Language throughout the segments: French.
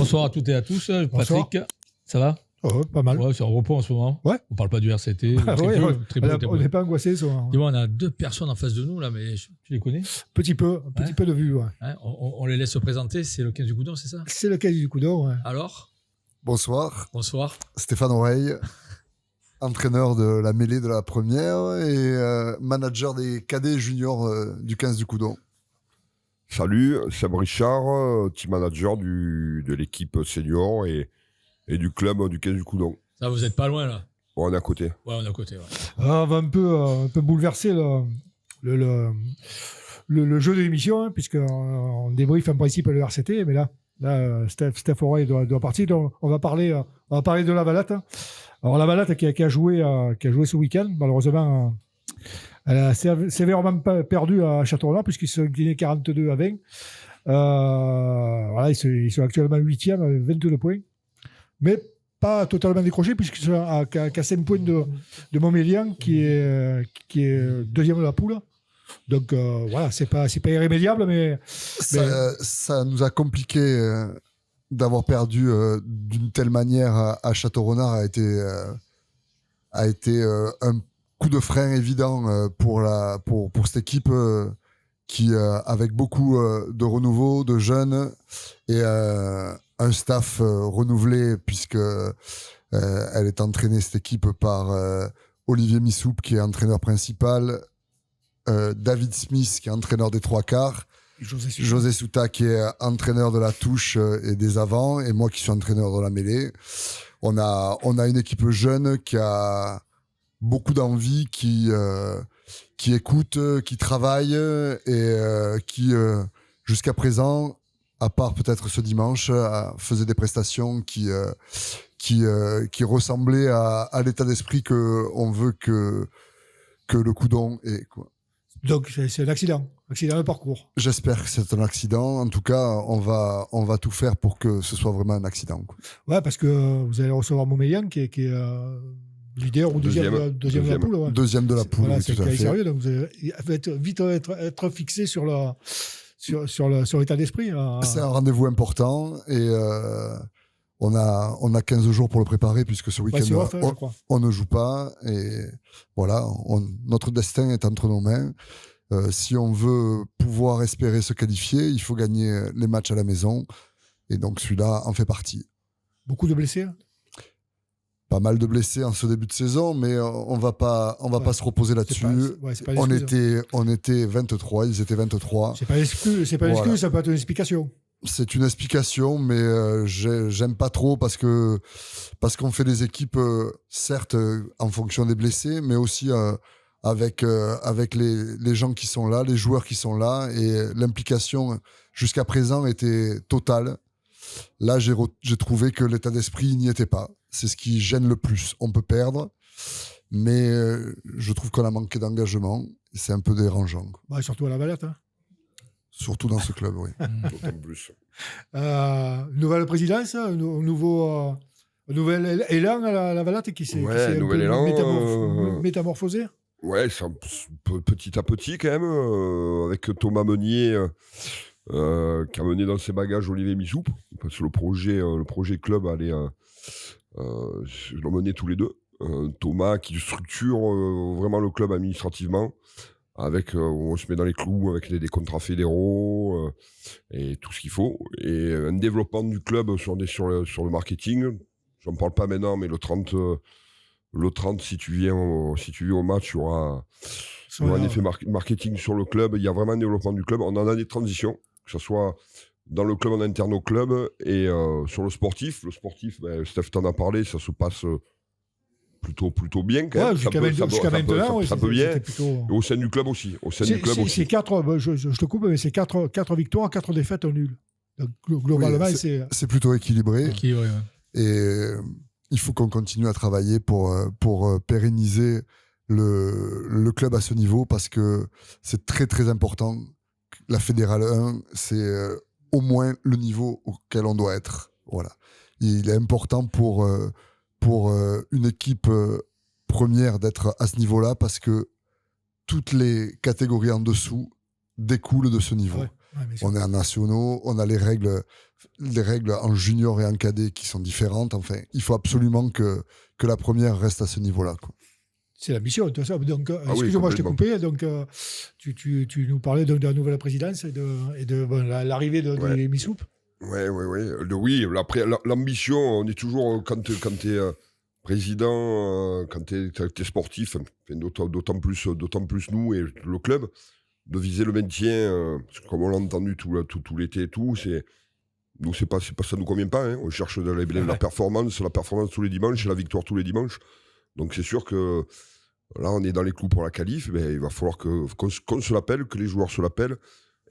Bonsoir à toutes et à tous. Bonsoir. Patrick, ça va? Oh, pas mal. Ouais, c'est en repos en ce moment. Ouais. On parle pas du RCT. Très peu. On n'est pas angoissé. Dis-moi, on a deux personnes en face de nous là, mais tu les connais? Petit peu de vue. Ouais. Hein, on les laisse se présenter. C'est le 15 du Coudon, c'est ça? C'est le cas du Coudon. Ouais. Alors? Bonsoir. Bonsoir. Stéphane Oreille, entraîneur de la mêlée de la première et manager des cadets juniors du 15 du Coudon. Salut, Sam Richard, team manager de l'équipe senior et du club du 15 du Coudon. Ça, vous êtes pas loin là? Bon, on est à côté. Ouais, on est à côté. Ouais. On va un peu bouleverser le jeu de l'émission, puisqu'on débriefe en principe le RCT, mais là Steph Oreille doit partir. Donc on va parler de la Valette. Alors la Valette qui a joué ce week-end, malheureusement, elle a sévèrement perdu à Châteaurenard puisqu'ils se sont inclinés 42-20. Voilà, ils sont actuellement 8e avec 22 points, mais pas totalement décrochés puisqu'ils sont qu'à 5 points de Montmélian qui est deuxième de la poule. Donc voilà, c'est pas irrémédiable, mais ça nous a compliqué d'avoir perdu d'une telle manière à Châteaurenard a été un coup de frein évident pour cette équipe qui, avec beaucoup de renouveau, de jeunes et un staff renouvelé, puisque elle est entraînée, cette équipe, par Olivier Missoup, qui est entraîneur principal, David Smith, qui est entraîneur des trois quarts, José Souta, qui est entraîneur de la touche et des avants, et moi qui suis entraîneur de la mêlée. On a une équipe jeune qui a beaucoup d'envie, qui écoute, qui travaille et qui, jusqu'à présent, à part peut-être ce dimanche, faisait des prestations qui ressemblaient à l'état d'esprit qu'on veut que le Coudon ait, quoi. Donc c'est un accident de parcours. J'espère que c'est un accident. En tout cas, on va tout faire pour que ce soit vraiment un accident, quoi. Ouais, parce que vous allez recevoir Montmélian qui est leader ou deuxième de la poule. Ouais. Deuxième de la poule, voilà, oui, c'est tout à fait. sérieux, donc vous allez vite être fixé sur l'état d'esprit. C'est un rendez-vous important et on a 15 jours pour le préparer puisque ce week-end on ne joue pas et voilà, notre destin est entre nos mains. Si on veut pouvoir espérer se qualifier, il faut gagner les matchs à la maison et donc celui-là en fait partie. Beaucoup de blessés. Pas mal de blessés en ce début de saison, mais on va pas se reposer là-dessus. On était 23, ils étaient 23. C'est pas l'excuse, voilà. Ça peut être une explication. C'est une explication, mais j'aime pas trop parce qu'on fait des équipes, certes, en fonction des blessés, mais aussi avec les gens qui sont là, les joueurs qui sont là, et l'implication jusqu'à présent était totale. Là, j'ai trouvé que l'état d'esprit n'y était pas. C'est ce qui gêne le plus. On peut perdre, mais je trouve qu'on a manqué d'engagement. C'est un peu dérangeant. Ouais, surtout à la Valette. Hein. Surtout dans ce club, oui. D'autant plus. Nouvelle présidence, un nouvel élan à la Valette qui s'est métamorphosé. Ouais, c'est petit à petit quand même, avec Thomas Meunier qui a mené dans ses bagages Olivier Missoup, parce que le projet club allait je l'ai mené tous les deux. Thomas qui structure vraiment le club administrativement, avec on se met dans les clous avec des contrats fédéraux et tout ce qu'il faut, et un développement du club sur le marketing. J'en parle pas maintenant, mais le 30 si tu viens au match, il y aura un effet marketing sur le club. Il y a vraiment un développement du club. On en a des transitions, que ce soit dans le club en interne au club et sur le sportif. Le sportif, Steph t'en a parlé, ça se passe plutôt bien quand même. Jusqu'à maintenant, ça peut bien. Plutôt... Et au sein du club aussi. C'est 4, je te coupe, mais c'est 4 victoires, 4 défaites, un nul. Donc, globalement, c'est plutôt équilibré. Ouais. Et il faut qu'on continue à travailler pour pérenniser le club à ce niveau, parce que c'est très très important. La Fédérale 1, c'est au moins le niveau auquel on doit être. Voilà. Il est important pour une équipe première d'être à ce niveau-là, parce que toutes les catégories en dessous découlent de ce niveau. Ouais. On est en nationaux, on a les règles en junior et en cadet qui sont différentes. Enfin, il faut absolument que la première reste à ce niveau-là, quoi. C'est l'ambition, tout ça. Donc, excusez-moi, je t'ai coupé. Donc, tu nous parlais de la nouvelle présidence et de l'arrivée de Missoup. Oui, après, l'ambition, on est toujours, quand tu es président, quand tu es sportif, d'autant plus nous et le club, de viser le maintien, parce que comme on l'a entendu tout l'été et tout, nous, ça nous convient pas. Hein. On cherche la performance tous les dimanches et la victoire tous les dimanches. Donc c'est sûr que là, on est dans les clous pour la qualif. Mais il va falloir qu'on se l'appelle, que les joueurs se l'appellent.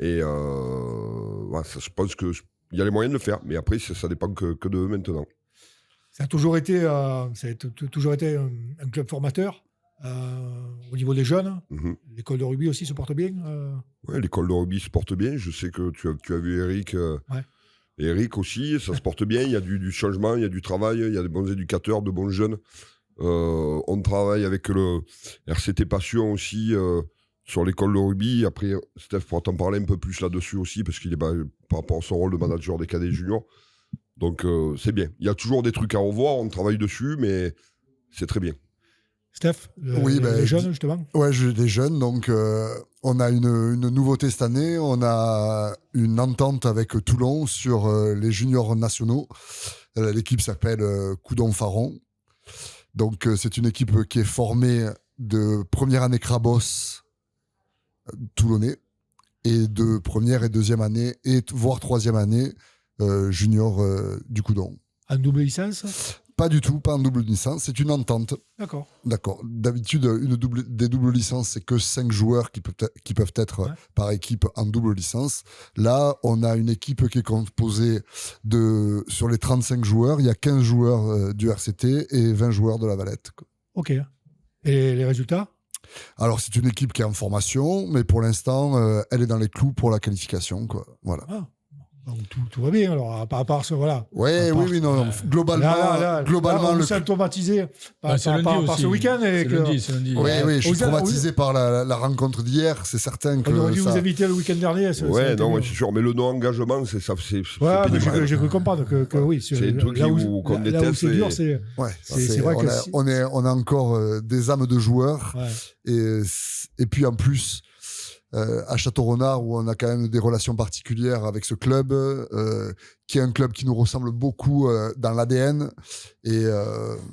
Et je pense qu'il y a les moyens de le faire. Mais après, ça dépend que de eux maintenant. Ça a toujours été un club formateur. Au niveau des jeunes, l'école de rugby aussi se porte bien. Oui, l'école de rugby se porte bien. Je sais que tu as vu Eric. Et Eric aussi, ça se porte bien. Il y a du changement, il y a du travail, il y a des bons éducateurs, de bons jeunes. On travaille avec le RCT Passion aussi sur l'école de rugby. Après, Steph pourra t'en parler un peu plus là-dessus aussi, parce qu'il est par rapport à son rôle de manager des cadets juniors. Donc, c'est bien. Il y a toujours des trucs à revoir, on travaille dessus, mais c'est très bien. Steph, les jeunes, justement. Ouais, des jeunes. Donc, on a une nouveauté cette année. On a une entente avec Toulon sur les juniors nationaux. L'équipe s'appelle Coudon-Faron. Donc, c'est une équipe qui est formée de première année Crabos toulonnais et de première et deuxième année, voire troisième année junior du Coudon. En double licence ? Pas du tout, pas en double licence, c'est une entente. D'accord. D'habitude, des doubles licences, c'est que 5 joueurs qui peuvent être par équipe en double licence. Là, on a une équipe qui est composée sur les 35 joueurs, il y a 15 joueurs du RCT et 20 joueurs de la Valette. Ok. Et les résultats ? Alors, c'est une équipe qui est en formation, mais pour l'instant, elle est dans les clous pour la qualification, quoi. Voilà. Ah. Donc, tout va bien, alors, à part ce. Voilà. Oui, non. Globalement, le symptomatisé par ce week-end. C'est lundi. Oui, je suis traumatisé par la rencontre d'hier, c'est certain que. On aurait dû vous inviter le week-end dernier. C'est sûr, mais le non-engagement, c'est ça. J'ai cru comprendre que oui. C'est un truc qu'on déteste. Là où c'est dur, c'est vrai que. On a encore des âmes de joueurs. Et puis en plus. À Château-Renard, où on a quand même des relations particulières avec ce club, qui est un club qui nous ressemble beaucoup dans l'ADN. Et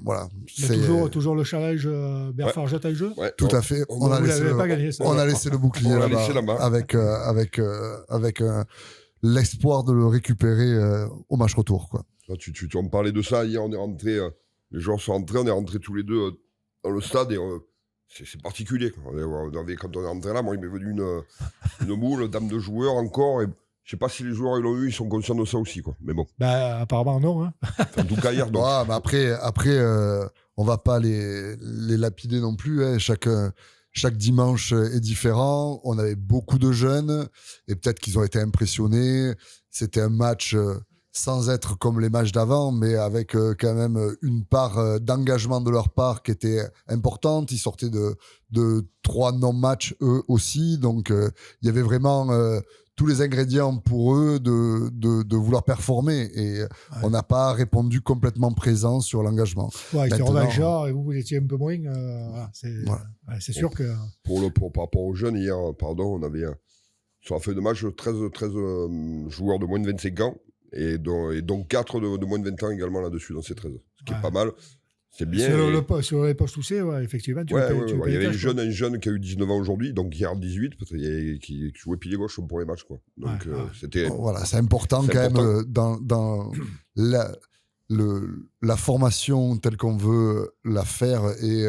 voilà. Il y a toujours le challenge Berfarget à jeu. Tout à fait. On a laissé le bouclier là-bas avec l'espoir de le récupérer au match retour, quoi. Tu en parlais de ça. Hier, on est rentrés, les joueurs sont rentrés, on est rentrés tous les deux dans le stade et c'est particulier. Quand on est rentré là, moi, il m'est venu une moule, dame de joueurs encore. Et je sais pas si les joueurs ils l'ont eu, ils sont conscients de ça aussi, quoi. Mais bon. Apparemment non. Hein. En tout cas hier. Donc. Mais après, on va pas les lapider non plus. Hein. Chaque dimanche est différent. On avait beaucoup de jeunes et peut-être qu'ils ont été impressionnés. C'était un match. Sans être comme les matchs d'avant, mais avec quand même une part d'engagement de leur part qui était importante. Ils sortaient de 3 non-matchs, eux aussi. Donc, il y avait vraiment tous les ingrédients pour eux de vouloir performer. Et on n'a pas répondu complètement présent sur l'engagement. Ils étaient revanchards et vous étiez un peu moins. C'est sûr que... Par rapport aux jeunes, hier, on avait sur la feuille de match 13 joueurs de moins de 25 ans. Et donc 4 de moins de 20 ans également là-dessus, dans ces 13. Ce qui est pas mal. C'est bien. Sur les postes touchés, effectivement. Il y avait un jeune qui a eu 19 ans aujourd'hui, donc hier 18, qui jouait pilier gauche pour les matchs, quoi. Donc c'était. Voilà, c'est important quand même dans la formation telle qu'on veut la faire et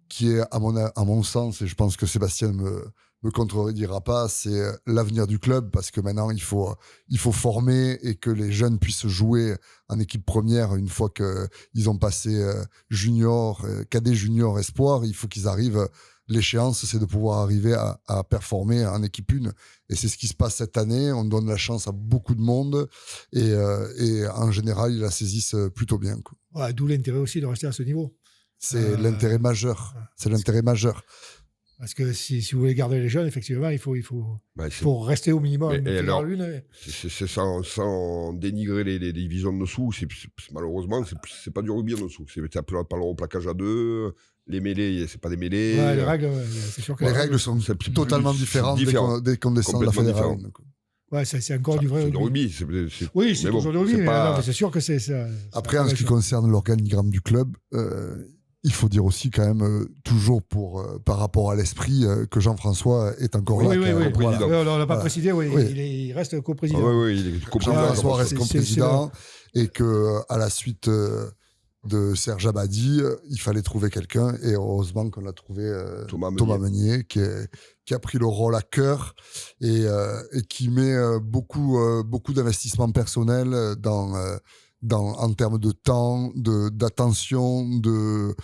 qui est, à mon sens, et je pense que Sébastien me contredira pas, c'est l'avenir du club, parce que maintenant il faut former et que les jeunes puissent jouer en équipe première une fois qu'ils ont passé junior, cadet, junior, espoir. Il faut qu'ils arrivent. L'échéance, c'est de pouvoir arriver à performer en équipe 1. Et c'est ce qui se passe cette année. On donne la chance à beaucoup de monde et en général, ils la saisissent plutôt bien, quoi. D'où l'intérêt aussi de rester à ce niveau. C'est l'intérêt majeur. C'est l'intérêt majeur. Parce que si vous voulez garder les jeunes, effectivement, il faut rester au minimum. C'est sans dénigrer les divisions de dessous. Malheureusement, c'est pas du rugby en dessous. T'as pas le plaquage à deux. Les mêlées, c'est pas des mêlées. Ouais, les règles, c'est sûr que les règles sont totalement différentes dès qu'on descend de la fédérale. Ouais, c'est encore du vrai rugby. Oui, c'est toujours du rugby, mais c'est sûr que c'est ça. Après, en ce qui concerne l'organigramme du club, il faut dire aussi quand même, toujours par rapport à l'esprit, que Jean-François est encore là. Oui, voilà. On l'a pas précisé, il reste coprésident. Oui, il est coprésident. Jean-François reste coprésident et qu'à la suite de Serge Abadi, il fallait trouver quelqu'un et heureusement qu'on a trouvé Thomas Meunier qui a pris le rôle à cœur et qui met beaucoup d'investissements personnels en termes de temps, d'attention, de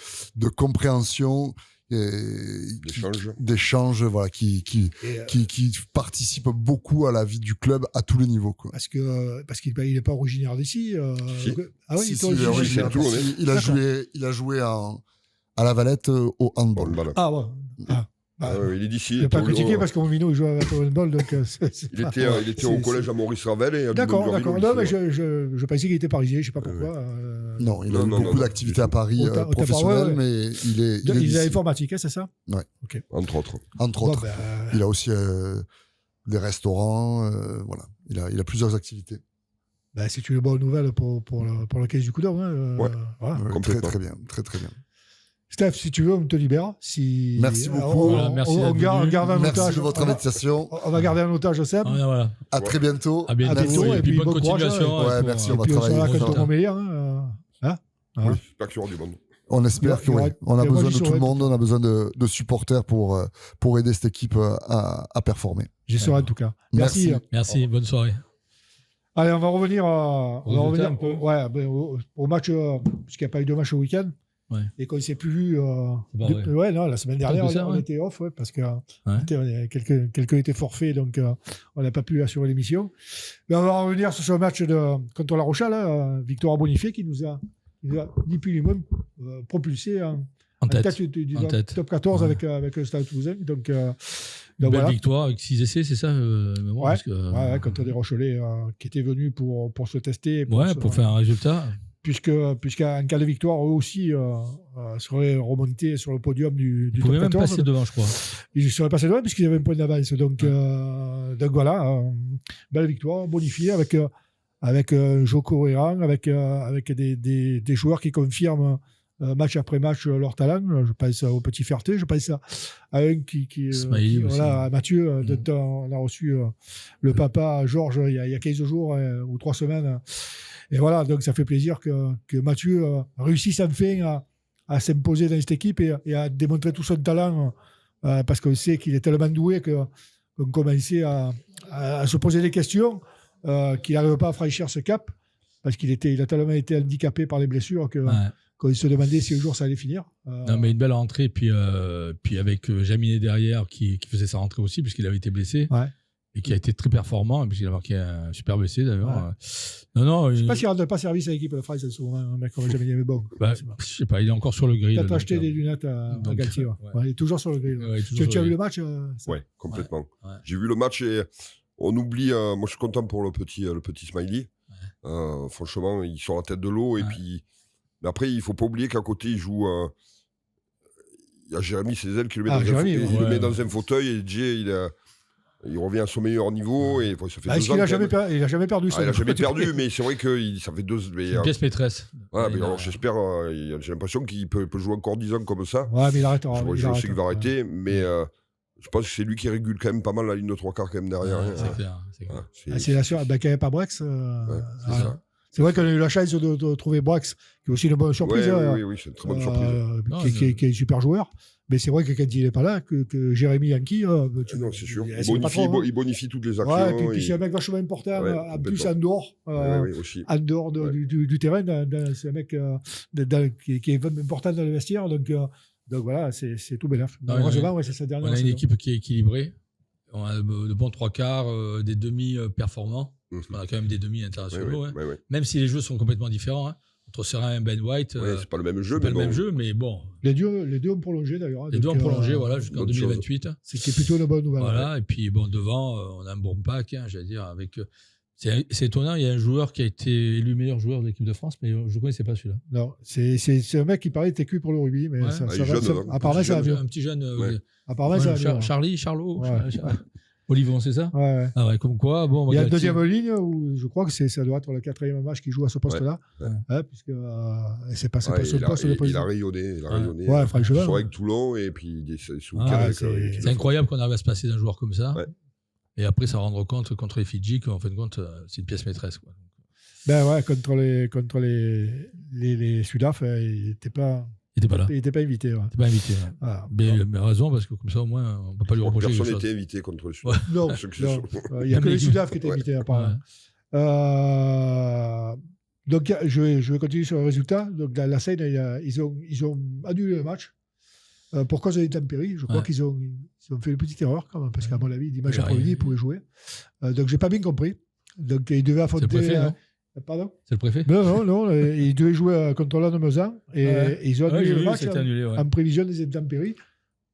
compréhension, d'échange, voilà, qui participe beaucoup à la vie du club à tous les niveaux, quoi. Parce qu'il n'est pas originaire d'ici. Ah oui, il a joué à La Valette au handball. Ah ouais. Il est d'ici. Il n'a pas critiqué parce que mon minot il joue avec le handball. Donc il était au collège à Maurice Ravel. D'accord. Non, mais je pensais qu'il était parisien, je ne sais pas pourquoi. Non, il a beaucoup d'activités à Paris professionnelles, mais il est informatique, c'est ça? Ouais. Okay. Entre autres. Il a aussi des restaurants. Voilà. Il a plusieurs activités. C'est une bonne nouvelle pour la caisse du Coudon. Voilà. Très bien. Très bien. Steph, si tu veux, on te libère. Merci beaucoup. Merci on garde un otage. Merci de votre invitation. On va garder un otage au Seb. Voilà. À très bientôt. À bientôt. Et puis bonne continuation. Merci, on va travailler. travailler. Quand on Montmélier. Oui, j'espère qu'il y aura du monde. On espère qu'on a besoin de tout le monde. On a besoin de supporters pour aider cette équipe à performer. J'y serai en tout cas. Merci. Bonne soirée. Allez, on va revenir un peu. Au match, puisqu'il n'y a pas eu de match au week-end. Ouais. Et qu'on ne s'est plus vu. La semaine dernière, on était off, parce que quelqu'un était forfait, donc on n'a pas pu assurer l'émission. Mais on va revenir sur ce match contre La Rochelle, Victoire Bonifié, qui nous a ni plus ni moins propulsé en tête du top 14 avec le Stade Toulousain. Donc belle victoire avec 6 essais, c'est ça contre des Rochelais qui étaient venus pour se tester. Pour faire un résultat. Puisqu'en cas de victoire, eux aussi seraient remontés sur le podium du top 14. Ils pouvaient même passer devant, je crois. Ils seraient passés devant puisqu'ils avaient un point d'avance. Donc voilà, belle victoire, bonifiée avec Joko Réran, avec des joueurs qui confirment match après match leur talent. Je pense au petit Ferté, je pense à un à Mathieu, dont on a reçu le papa Georges il y a 15 jours ou 3 semaines. Et voilà, donc ça fait plaisir que Mathieu réussisse enfin à s'imposer dans cette équipe et à démontrer tout son talent, parce qu'on sait qu'il est tellement doué qu'on commençait à se poser des questions, qu'il n'arrive pas à franchir ce cap, parce qu'il a tellement été handicapé par les blessures qu'on se demandait si un jour ça allait finir. Non, mais une belle rentrée, puis avec Jaminet derrière qui faisait sa rentrée aussi, puisqu'il avait été blessé. Ouais. Et qui a été très performant, puisqu'il a marqué un super essai d'ailleurs. Ouais. Je ne sais pas s'il ne rend pas service à l'équipe de France, souvent, un mec comme Jaminet, mais bon. Je ne sais pas, il est encore sur le grill. Peut-être acheter des lunettes à Galtier. Il est toujours sur le grill. Tu as vu le match Oui, complètement. Ouais. J'ai vu le match et on oublie. Moi, je suis content pour le petit Smiley. Ouais. Franchement, il sort la tête de l'eau. Et puis, mais après, il ne faut pas oublier qu'à côté, il joue. Il y a Jérémy Cézel qui le met dans un fauteuil et Jay, il revient à son meilleur niveau et ça fait 2 ans. Il n'a jamais perdu. Il n'a jamais perdu, mais c'est vrai que ça fait 2. C'est une pièce maîtresse. Ouais, mais alors j'espère. J'ai l'impression qu'il peut jouer encore 10 ans comme ça. Ouais, mais il arrêtera. Je sais qu'il va arrêter, mais je pense que c'est lui qui régule quand même pas mal la ligne de 3 quarts quand même derrière. C'est clair. C'est la sûr. Qu'il n'y avait pas Brex. C'est vrai qu'on a eu la chance de trouver Brex, qui est aussi une bonne surprise. Oui, c'est une très bonne surprise. Qui est un super joueur. Mais c'est vrai que quand il n'est pas là, que Jérémy Yankee. Non, c'est sûr. Il bonifie toutes les actions. Ouais, et puis c'est un mec vachement important, en plus en dehors. En dehors du terrain. C'est un mec qui est important dans le vestiaire. Donc voilà, c'est tout bénef. Heureusement, c'est sa dernière. On a une équipe qui est équilibrée. On a de bons 3 quarts, des demi performants. On a quand même des demi internationaux. Même si les jeux sont complètement différents. Entre Serein et Ben White. C'est pas le même jeu. C'est pas le même jeu, mais bon. Les deux ont prolongé d'ailleurs. Les deux ont prolongé, voilà, jusqu'en 2028. C'est plutôt une bonne nouvelle. Voilà, et puis bon, devant, on a un bon pack, hein, j'allais dire, avec. C'est étonnant, il y a un joueur qui a été élu meilleur joueur de l'équipe de France, mais je ne connaissais pas celui-là. Non, c'est un mec qui parlait de TQ pour le rugby, mais apparemment ça va mieux. Un petit jeune. Apparemment ça va mieux. Charlot, Olivon, c'est ça? Ouais. Ah ouais, comme quoi. Bon, il y a une deuxième ligne où je crois que ça doit être le 4e match qui joue à ce poste-là. Puisque c'est pas son poste de président. Il a rayonné. Ouais, franchement. Sur avec Toulon et puis c'est incroyable qu'on arrive à se passer d'un joueur comme ça. Et après, ça rendre compte contre les Fidji qu'en fin de compte, c'est une pièce maîtresse. Quoi. Ben ouais, contre les Sudaf, il n'était pas. Il n'était pas là. Il n'était pas invité. Ouais. Il n'était pas invité. Ouais. Voilà. Mais raison, parce que comme ça, au moins, on ne peut pas lui reprocher. Personne n'était invité contre le Sudaf. Non, il n'y a que les Sudaf qui étaient invités, apparemment. Donc, je vais continuer sur le résultat. Donc, dans la scène, ils ont annulé le match pour cause des intempéries. Je crois qu'ils ont fait une petite erreur, quand même, parce qu'à mon avis, dimanche après-midi, ils pouvaient jouer. Donc, je n'ai pas bien compris. Donc, ils devaient affronter. C'est le préfet, non? Pardon? C'est le préfet? Non, ils devaient jouer contre l'Anne-Mezan et ils ont annulé le match en prévision des intempéries.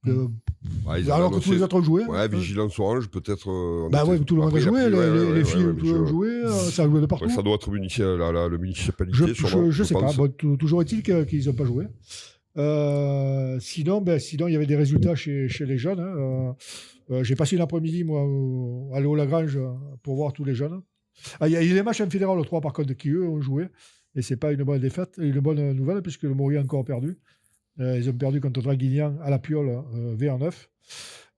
Alors que tous les autres ont joué. Ouais, Vigilance Orange, peut-être. Tout le monde a joué, les filles ont joué, ça a joué de partout. Ça doit être la municipalité. Je sais pas. Bon, toujours est-il qu'ils n'ont pas joué. Sinon, il y avait des résultats chez les jeunes. J'ai passé une après-midi, moi, aller au Lagrange pour voir tous les jeunes. Il y a des matchs en fédéral, 3 par contre, qui eux ont joué. Et c'est pas une bonne défaite, une bonne nouvelle, puisque le Maury a encore perdu. Ils ont perdu contre Draguignan à la Piole, V9.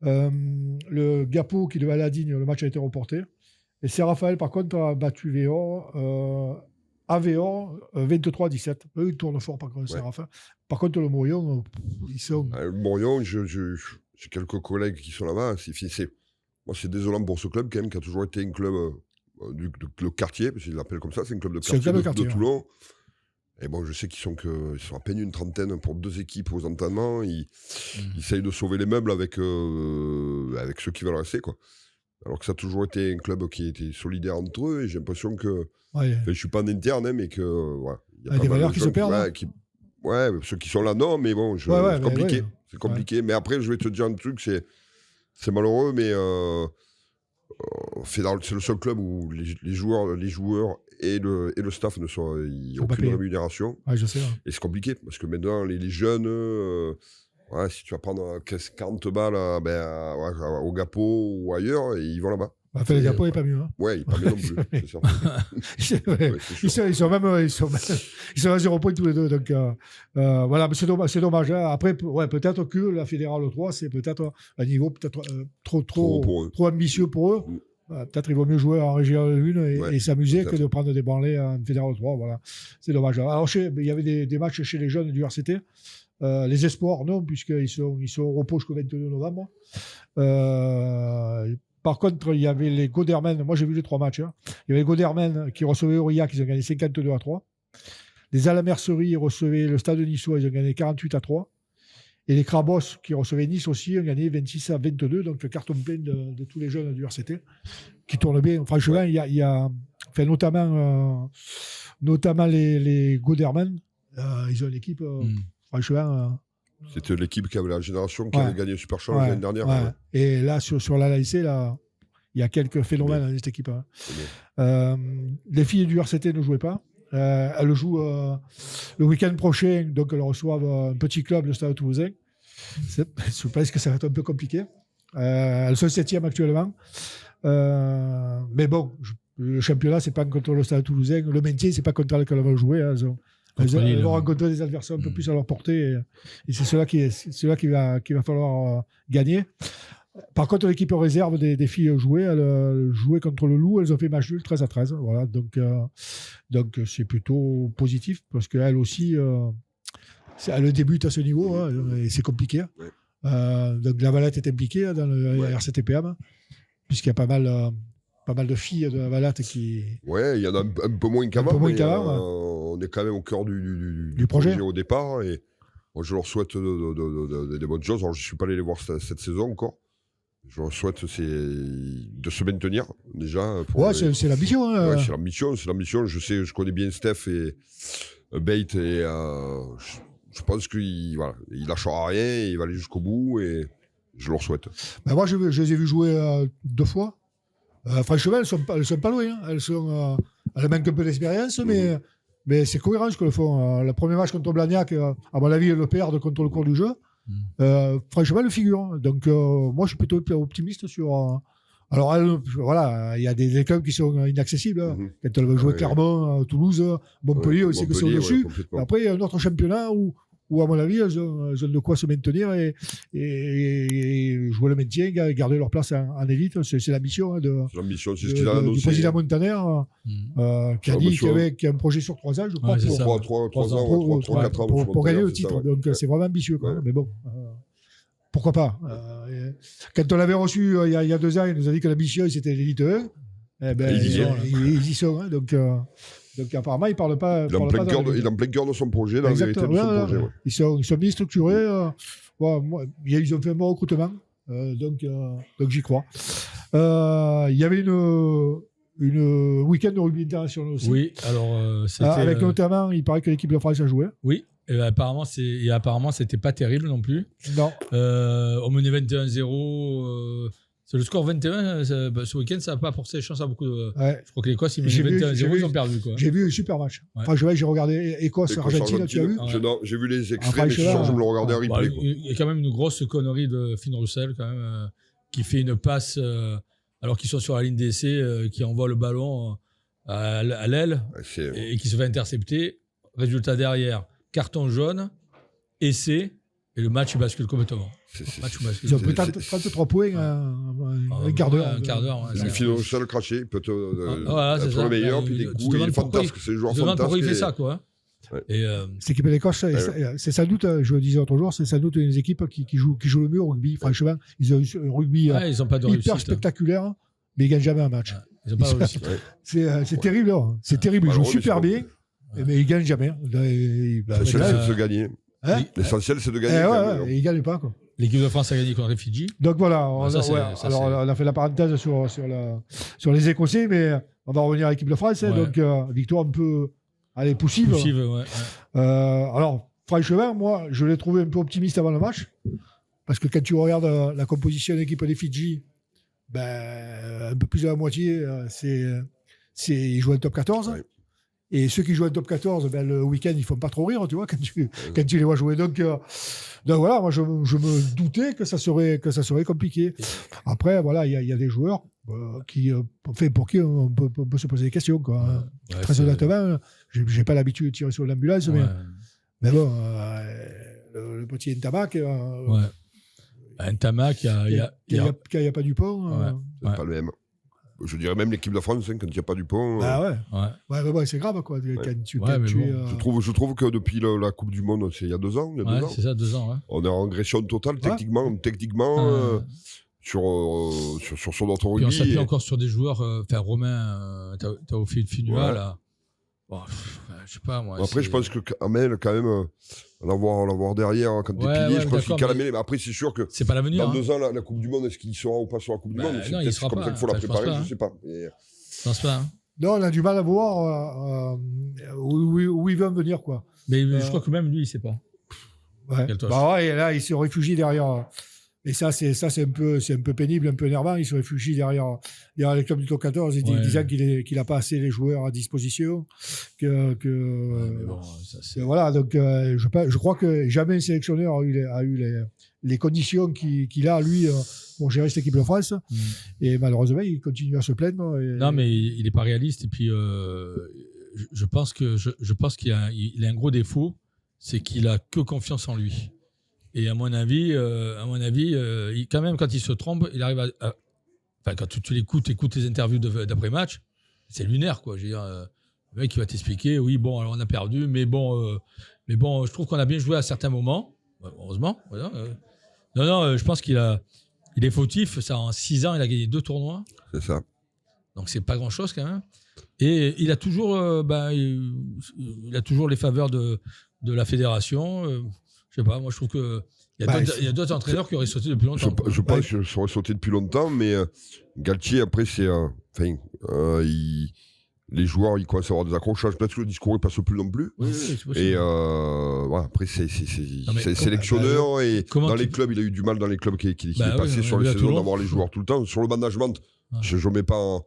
Le Gapo qui devait aller à Digne, le match a été reporté. Et Saint-Raphaël, par contre, a battu Véor, à Véor, 23-17. Eux, ils tournent fort, par contre, Saint-Raphaël. Par contre, le Morion, ils sont. Le Morion, j'ai quelques collègues qui sont là-bas. Moi, c'est désolant pour ce club, quand même, qui a toujours été un club. Le quartier, parce qu'ils l'appellent comme ça, c'est un club de quartier de Toulon. Et bon, je sais qu'ils sont à peine une trentaine pour 2 équipes aux entraînements. Ils essayent de sauver les meubles avec ceux qui veulent rester, quoi. Alors que ça a toujours été un club qui était solidaire entre eux. Et j'ai l'impression que. Je ne suis pas en interne, hein, mais que. Il y a des valeurs qui se perdent. Ceux qui sont là, non, mais bon, c'est compliqué. C'est compliqué. Mais après, je vais te dire un truc, c'est malheureux, mais. C'est le seul club où les joueurs et le staff il n'y a aucune rémunération. Je sais. Et c'est compliqué parce que maintenant les jeunes, si tu vas prendre 40 balles au Gapo ou ailleurs, ils vont là-bas. Le Gapo n'est pas mieux. Hein. Ouais, il n'est pas mieux non plus. Ils sont à 0 point tous les deux. Donc, voilà, mais c'est dommage. Hein. Après, peut-être que la Fédérale 3, c'est peut-être un niveau trop ambitieux pour eux. Peut-être il vaut mieux jouer en Région 1 et s'amuser que de prendre des branlées en Fédérale 3. Voilà. C'est dommage. Alors, il y avait des matchs chez les jeunes du RCT. Les espoirs, non, puisqu'ils sont au repos jusqu'au 22 novembre. Par contre, il y avait les Godermen. Moi, j'ai vu les 3 matchs. Hein. Il y avait les Godermen qui recevaient Aurillac, ils ont gagné 52-3. Les Alamerceries recevaient le Stade de Niçois, ils ont gagné 48-3. Et les Crabos qui recevaient Nice aussi ont gagné 26-22. Donc, le carton plein de tous les jeunes du RCT qui tournent bien. Franchement, il y a notamment les Godermen. Ils ont une équipe, franchement. C'était l'équipe qui avait la génération qui avait gagné Super Challenge l'année dernière. Ouais. Et là, sur la LAIC, là, il y a quelques phénomènes dans cette équipe. Hein. Les filles du RCT ne jouaient pas. Elles jouent le week-end prochain, donc elles reçoivent un petit club, le Stade Toulousain. Je pense que ça va être un peu compliqué. Elles sont 7e actuellement. Mais bon, le championnat, c'est pas contre le Stade Toulousain. Le maintien, c'est pas contre elles qu'elles vont jouer. Hein. Elles vont rencontrer des adversaires un peu plus à leur portée et c'est cela qu'il va falloir gagner. Par contre, l'équipe en réserve des filles jouées, elles jouaient contre le Loup, elles ont fait match nul 13-13. Voilà, donc c'est plutôt positif parce qu'elles aussi, elles débutent à ce niveau et c'est compliqué. Donc la Valette est impliquée dans le RCTPM puisqu'il y a pas mal de filles de la Valette qui. Ouais, il y en a un peu moins qu'avant. On est quand même au cœur du projet au départ. Et moi, je leur souhaite des bonnes choses. Alors, je ne suis pas allé les voir cette saison encore. Je leur souhaite de se maintenir déjà. C'est l'ambition. Hein. Ouais, c'est l'ambition. Je connais bien Steph Bate et je pense qu'il lâchera rien, il va aller jusqu'au bout et je leur souhaite. Ben moi, je les ai vus jouer 2 fois. Franchement, elles sont pas loin. Hein. Elles manquent un peu d'expérience, mais c'est cohérent ce qu'elles font. Le premier match contre Blagnac, à mon avis, elles le perdent contre le cours du jeu. Franchement, elles figurent. Donc, moi, je suis plutôt optimiste sur. Alors, voilà, il y a des clubs qui sont inaccessibles. Quand elles vont jouer Clermont, Toulouse, Montpellier, on sait que c'est au-dessus. Après, il y a un autre championnat où à mon avis, elles ont de quoi se maintenir et jouer le maintien, garder leur place en élite. C'est l'ambition du président Montaner qui a dit qu'il y a un projet sur 3 ans, je crois, pour gagner le titre. Donc, c'est vraiment ambitieux. Mais bon, pourquoi pas. Quand on l'avait reçu il y a 2 ans, il nous a dit que l'ambition, c'était l'élite 1. Ils y sont. Donc apparemment, il ne parle pas. Il est en plein cœur de son projet, dans la vérité de son projet. Ils sont bien structurés. Ils ont fait un bon recrutement. Donc j'y crois. Il y avait une week-end de rugby international aussi. Oui, alors c'était. Avec notamment, il paraît que l'équipe de France a joué. Oui, et apparemment, c'était pas terrible non plus. Non. On menait 21-0. C'est le score 21, ce week-end, ça n'a pas apporté de chance à beaucoup de. Ouais. Je crois que l'Écosse, ils menaient 21-0, ils ont perdu. Quoi. J'ai vu un super match. Ouais. Enfin, j'ai regardé Écosse-Argentine, tu as vu? Non, j'ai vu les extraits, mais je suis sûr que je me le regardais en replay. Il y a quand même une grosse connerie de Finn Russell, quand même, qui fait une passe alors qu'ils sont sur la ligne d'essai, qui envoie le ballon à l'aile et qui se fait intercepter. Résultat derrière, carton jaune, essai, et le match bascule complètement. Ils ont pris 33 points un quart d'heure. Le Finn Russell craché, peut-être être le meilleur, puis des coups, il est fantastique, c'est le joueur fantastique. Pourquoi il fait ça, quoi. Ouais. Cette équipe d'Écosse, c'est sans doute, je le disais l'autre jour, c'est sans doute une des équipes qui joue le mieux au rugby. Franchement, ils ont un rugby hyper spectaculaire, mais ils ne gagnent jamais un match. Ils n'ont pas de réussite. C'est terrible. C'est terrible. Ils jouent super bien, mais ils ne gagnent jamais. L'essentiel, c'est de gagner. L'essentiel, c'est de gagner. Ils ne gagnent pas. L'équipe de France a gagné contre les Fidji. Donc voilà, on a fait la parenthèse sur les Écossais, mais on va revenir à l'équipe de France. Donc, victoire un peu poussive. Alors, franchement, moi, je l'ai trouvé un peu optimiste avant le match. Parce que quand tu regardes la composition de l'équipe des Fidji, un peu plus de la moitié, ils jouent en top 14. Ouais. Et ceux qui jouent en top 14, le week-end, ils ne font pas trop rire, tu vois, quand tu les vois jouer. Donc voilà, moi, je me doutais que ça serait compliqué. Après, voilà, il y a des joueurs pour qui on peut se poser des questions. Quoi. Très honnêtement, je n'ai pas l'habitude de tirer sur l'ambulance, mais bon, le petit Ntamak... Ntamak, il n'y a pas du pont. C'est pas le même. Je dirais même l'équipe de France, quand il n'y a pas du pont. C'est grave, quoi. Je trouve que depuis la Coupe du Monde, c'est il y a 2 ans. C'est ça, 2 ans. On est en régression totale, techniquement, sur son autre rugby. Et on s'appuie encore sur des joueurs. Romain, Taoufil Finua, là. Bon, je sais pas, moi. Après, je pense que Amel, quand même, l'avoir derrière quand t'es pilier, je pense qu'il calme. Mais après, c'est sûr que c'est pas l'avenir. Dans 2 ans, la Coupe du Monde, est-ce qu'il sera ou pas sur la Coupe du Monde? Non, il sera comme pas. Ça qu'il faut la préparer, je sais pas. Je pense pas. Non, on a du mal à voir où il va venir, quoi. Mais je crois que même lui, il sait pas. Et là, il se réfugie derrière. Et ça, c'est un peu pénible, un peu énervant. Il se réfugie derrière les clubs du top 14, disant qu'il n'a pas assez les joueurs à disposition. Voilà, donc je crois que jamais un sélectionneur a eu les conditions qu'il a, lui, pour gérer cette équipe de France. Et malheureusement, il continue à se plaindre. Non, mais il n'est pas réaliste. Et puis, je pense qu'il a un gros défaut, c'est qu'il a que confiance en lui. Et à mon avis, quand même, quand il se trompe, il arrive à enfin, quand tu écoutes les interviews d'après-match, c'est lunaire, quoi. Je veux dire, le mec, il va t'expliquer, oui, bon, alors on a perdu, mais bon, je trouve qu'on a bien joué à certains moments, heureusement. Voilà, non, je pense qu'il est fautif. Ça, en 6 ans, il a gagné 2 tournois. C'est ça. Donc, c'est pas grand-chose, quand même. Et il a toujours, il a toujours les faveurs de la fédération. Je sais pas, moi je trouve qu'il y a d'autres entraîneurs qui auraient sauté depuis longtemps. Je pense que ça aurait sauté depuis longtemps, mais Galtier, après, les joueurs, ils commencent à avoir des accrochages. Peut-être que le discours, il passe plus non plus. Oui, c'est possible. Et voilà, après, c'est sélectionneur. Et dans les clubs, il a eu du mal dans les clubs qu'il est passé sur les saisons d'avoir les joueurs tout le temps. Sur le management, je ne mets pas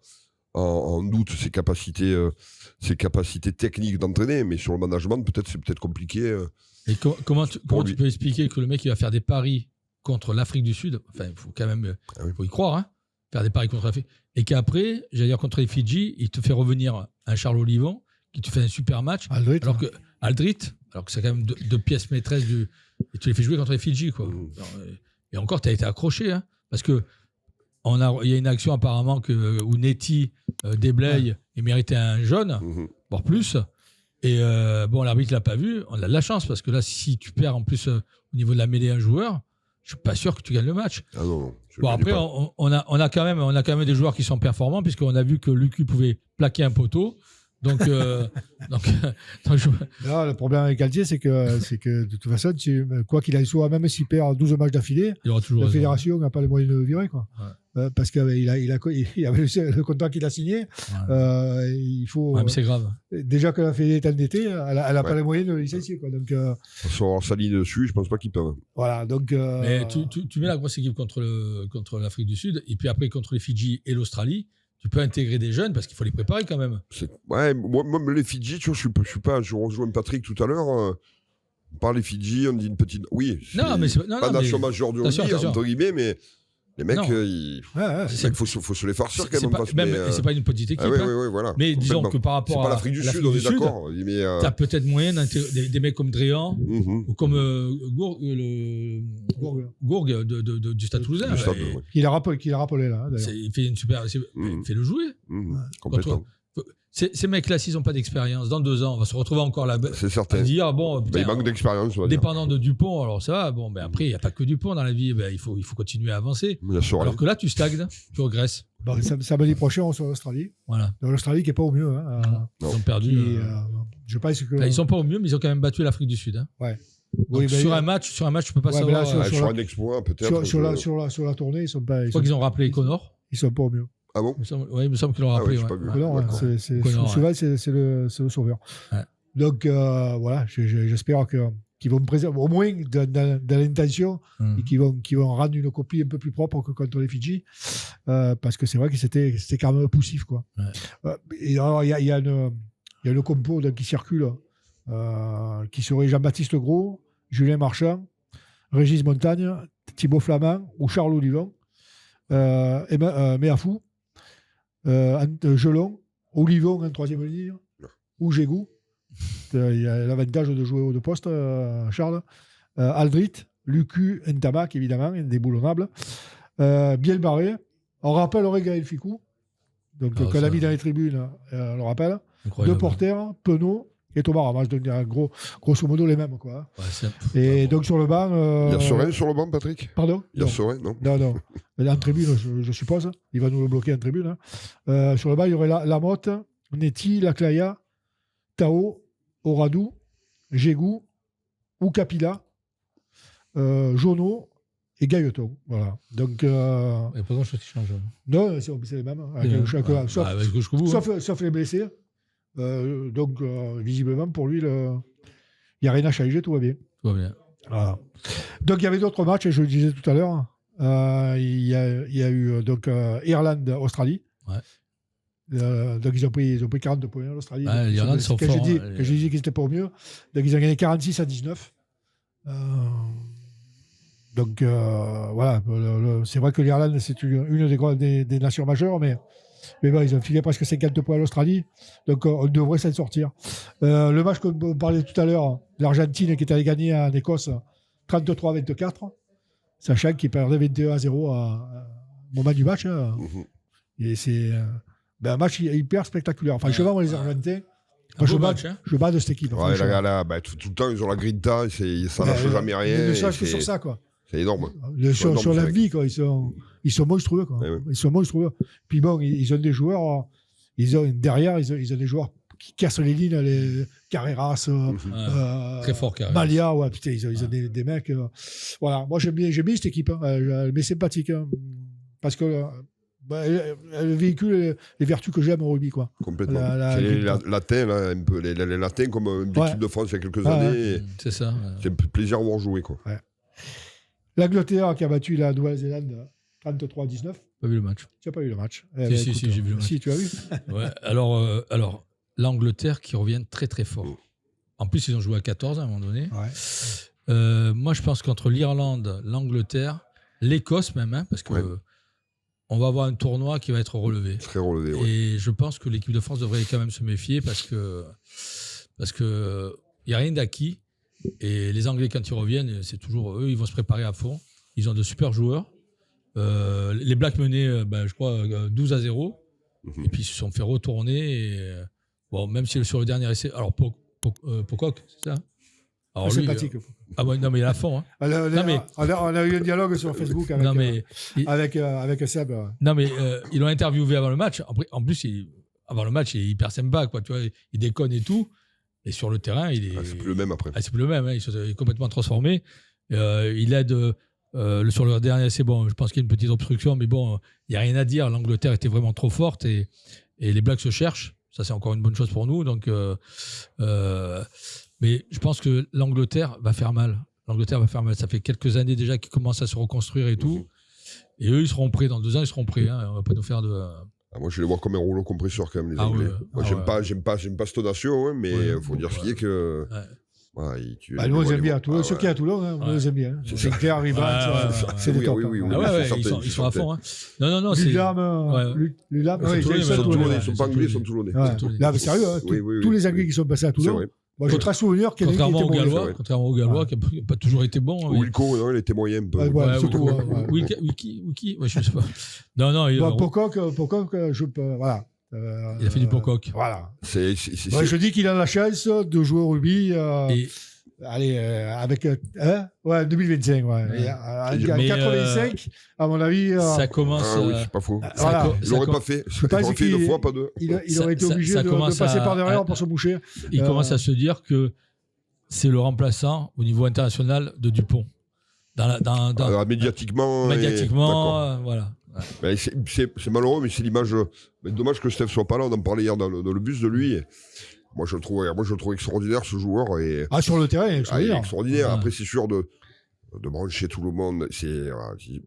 en doute ses capacités techniques d'entraîner, mais sur le management, c'est peut-être compliqué. Et comment tu peux expliquer que le mec, il va faire des paris contre l'Afrique du Sud, enfin, il faut quand même faut y croire, hein, faire des paris contre l'Afrique, et qu'après, j'allais dire contre les Fidji, il te fait revenir un Charles Olivon, qui te fait un super match, alors que c'est quand même deux pièces maîtresses et tu les fais jouer contre les Fidji, quoi. Et encore, tu as été accroché, hein, parce que il y a une action apparemment où Netty déblaye et méritait un jaune, voire plus. Et l'arbitre l'a pas vu. On a de la chance parce que là, si tu perds en plus au niveau de la mêlée un joueur, je suis pas sûr que tu gagnes le match. Ah non. Bon, après, on a quand même des joueurs qui sont performants puisqu'on a vu que Lucu pouvait plaquer un poteau. Donc, le problème avec Galtier, c'est que de toute façon, quoi qu'il aille soit, même s'il perd 12 matchs d'affilée, la fédération n'a pas les moyens de le virer, quoi. Ouais. Parce qu'il avait le contrat qu'il a signé. Ouais. Il faut. Ouais, mais c'est grave. Déjà que la fédé est endettée, elle n'a pas les moyens de le licencier, quoi. Donc, sans avoir sa ligne dessus, je pense pas qu'ils peuvent. Voilà, donc. Mais tu mets la grosse équipe contre l'Afrique du Sud, et puis après contre les Fidji et l'Australie. Tu peux intégrer des jeunes parce qu'il faut les préparer quand même. Ouais, moi les Fidji, tu vois, je rejoins Patrick tout à l'heure. Par les Fidji, on dit une petite. Oui, non, mais c'est pas nation majeure du rugby, entre guillemets, mais les mecs, il faut se les farcir quand même. C'est pas une petite équipe. Oui, voilà. Mais disons que par rapport à l'Afrique du Sud, on est d'accord. Tu as peut-être moyen d'intégrer des mecs comme Dréan ou comme Gourgue du Stade Toulousain. Qu'il a rappelé là. Il fait une super. Il fait le jouer. Complètement. Ces mecs-là, s'ils n'ont pas d'expérience, dans 2 ans, on va se retrouver encore là-bas. C'est certain. Dire, bon, putain, il manque d'expérience. Dépendant de Dupont, alors ça va. Bon, après, il n'y a pas que Dupont dans la vie. Il faut continuer à avancer. Alors que là, tu stagnes, tu regresses. Bon, samedi prochain, on sera en Australie. Voilà. L'Australie qui n'est pas au mieux. Ils ont perdu. Je pense que. Ils ne sont pas au mieux, mais ils ont quand même battu l'Afrique du Sud. Hein. Ouais. Donc, sur un match, tu ne peux pas savoir. Sur un exploit, peut-être. Sur la tournée, ils ne sont pas. Je crois qu'ils ont rappelé Connor. Ils ne sont pas au mieux. Ah bon? Oui, il me semble qu'ils l'ont rappelé. Connor, souvent, c'est le sauveur. Ouais. Donc, voilà, j'espère qu'ils vont me préserver, au moins dans l'intention, et qu'ils vont rendre une copie un peu plus propre que contre les Fidji. Parce que c'est vrai que c'était quand même poussif, quoi. Ouais. Et alors, il y a le compo qui circule, qui serait Jean-Baptiste Gros, Julien Marchand, Régis Montagne, Thibaut Flamand ou Charles Olivon, Méafou. Gelon, Olivon en 3e ligne, ou Gégou. Il y a l'avantage de jouer au de poste, Charles. Aldrit, Lucu, Ntamak, évidemment, indéboulonnable. Bielbarré. On rappelle Gaël Ficou, donc qu'on a mis dans les tribunes, on le rappelle. Incroyable. 2 porteurs, Penaud et Thomas Ramas, donc grosso modo les mêmes, quoi. Ouais, et donc sur le banc. Il y a Soren sur le banc, Patrick? Pardon? Il y a Soren, non? Non. En tribune, je suppose. Il va nous le bloquer en tribune. Hein. Sur le banc, il y aurait Lamotte, Netty, Laclaya, Tao, Oradou, Gégou, ou Capilla, Jono et Gailleton. Voilà. Donc. Et pas grand-chose qui change. Non, c'est les mêmes. Sauf les blessés. Donc, visiblement, pour lui, il n'y a rien à changer, tout va bien. Tout va bien. Voilà. Donc, il y avait d'autres matchs, et je le disais tout à l'heure. Il y a eu Irlande-Australie. Ouais. Donc, ils ont pris 40 points à l'Australie. Ouais, l'Irlande sont forts. Que j'ai dit qu'ils n'étaient pas au mieux. Donc, ils ont gagné 46-19. Donc, voilà. C'est vrai que l'Irlande, c'est une des nations majeures, mais bon, ils ont filé presque 50 points à l'Australie. Donc, on devrait s'en sortir. Le match qu'on parlait tout à l'heure, l'Argentine qui était allée gagner en Écosse 33-24, sachant qu'ils perdaient 21-0 au moment du match. Hein. Et c'est un match hyper spectaculaire. Enfin, je vais voir les Argentins. Je bats de cette équipe. Ouais, là, tout le temps, ils ont la grinta, ça lâche jamais rien. Ne serait-ce que sur ça, quoi. C'est énorme. Sur la vie, quoi. Ils sont monstrueux, quoi. Ouais. Ils sont monstrueux. Puis bon, ils ont des joueurs. Derrière, ils ont des joueurs qui cassent les lignes, les Carreras, très fort, Carreras. Malia, ouais, putain, ils ont des mecs. Voilà, moi j'aime bien cette équipe. Elle m'est sympathique. Parce que elle véhicule les vertus que j'aime au rugby, quoi. Complètement. La- C'est les la- latins, là, un peu, les latins comme l'équipe Ouais. de France il y a quelques Ah, années. et C'est ça. C'est un plaisir de voir jouer, quoi. L'Angleterre qui a battu la Nouvelle-Zélande 33-19. Pas vu le match. Tu n'as pas vu le match? Si, j'ai vu le match. Si, tu as vu? Ouais. Alors l'Angleterre qui revient très très fort. En plus, ils ont joué à 14 à un moment donné. Ouais. Moi, je pense qu'entre l'Irlande, l'Angleterre, l'Écosse même, hein, parce que Ouais. on va avoir un tournoi qui va être relevé. Très relevé, ouais. Et je pense que l'équipe de France devrait quand même se méfier parce que il y a rien d'acquis. Et les Anglais, quand ils reviennent, c'est toujours eux, ils vont se préparer à fond. Ils ont de super joueurs. Les Blacks menaient, je crois, 12-0. Mhm. Et puis ils se sont fait retourner. Et, bon, même si sur le dernier essai. Alors, Pocock, c'est ça? Alors, lui, Sympathique. non, mais il est à fond. Hein. On a eu un dialogue sur Facebook avec, Non, mais, avec Seb. non, mais ils l'ont interviewé avant le match. En plus, avant le match, il est hyper sympa. Quoi, tu vois, il déconne et tout. Et sur le terrain, il est. C'est plus le même après. C'est plus le même. Hein, il est complètement transformé. Il aide. Sur le dernier essai, bon, je pense qu'il y a une petite obstruction, mais bon, il n'y a rien à dire. L'Angleterre était vraiment trop forte et les Blacks se cherchent. Ça, c'est encore une bonne chose pour nous. Donc, mais je pense que l'Angleterre va faire mal. L'Angleterre va faire mal. Ça fait quelques années déjà qu'ils commencent à se reconstruire et tout. Et eux, ils seront prêts. Dans 2 ans, ils seront prêts. Hein. On va pas nous faire de. Moi, je les vois comme un rouleau compresseur quand même, les Ah Anglais. ouais. Moi, j'aime pas cette nation, hein, mais il faut dire ce qui est que. Ouais. Nous, on les aime bien. Ceux qui sont à Toulon, on les aime bien. C'est clair, Rivan, c'est des top. Oui, Ah ouais, ils sont à fond. Hein. Non, c'est. Lulam, Ils sont Toulonnais, Toulonnais. ils sont pas anglais, ils sont toulonnais. Là, mais sérieux, tous les Anglais qui sont passés à C'est Toulon. vrai. Moi, j'ai très souvenir qu'il y en a qui Contrairement étaient aux bons. Gallois, qui n'a pas toujours été bon. Hein, Wilco, non, il était moyen un peu. Ouais, surtout, Wiki, je sais pas. Non, Pocock, je peux. Voilà. il a fait du Pocock. Voilà. C'est- Je dis qu'il a la chance de jouer au rugby. Avec 2025. Ouais. En 85, à mon avis. Ça commence. Ah oui, c'est pas faux. Voilà. Il l'aurait pas fait. Il pense aurait fait qu'il- une fois, pas deux. Il aurait été obligé ça de commence passer à- par derrière pour se boucher. Il commence à se dire que c'est le remplaçant au niveau international de Dupont. Médiatiquement. Médiatiquement, voilà. Ben, c'est malheureux, mais c'est l'image. Mais dommage que Steph soit pas là. On en parlait hier dans le bus de lui. Moi, je le trouve extraordinaire, ce joueur. Et, sur le terrain, il est extraordinaire. extraordinaire. Ouais. Après, c'est sûr de brancher tout le monde. Moi,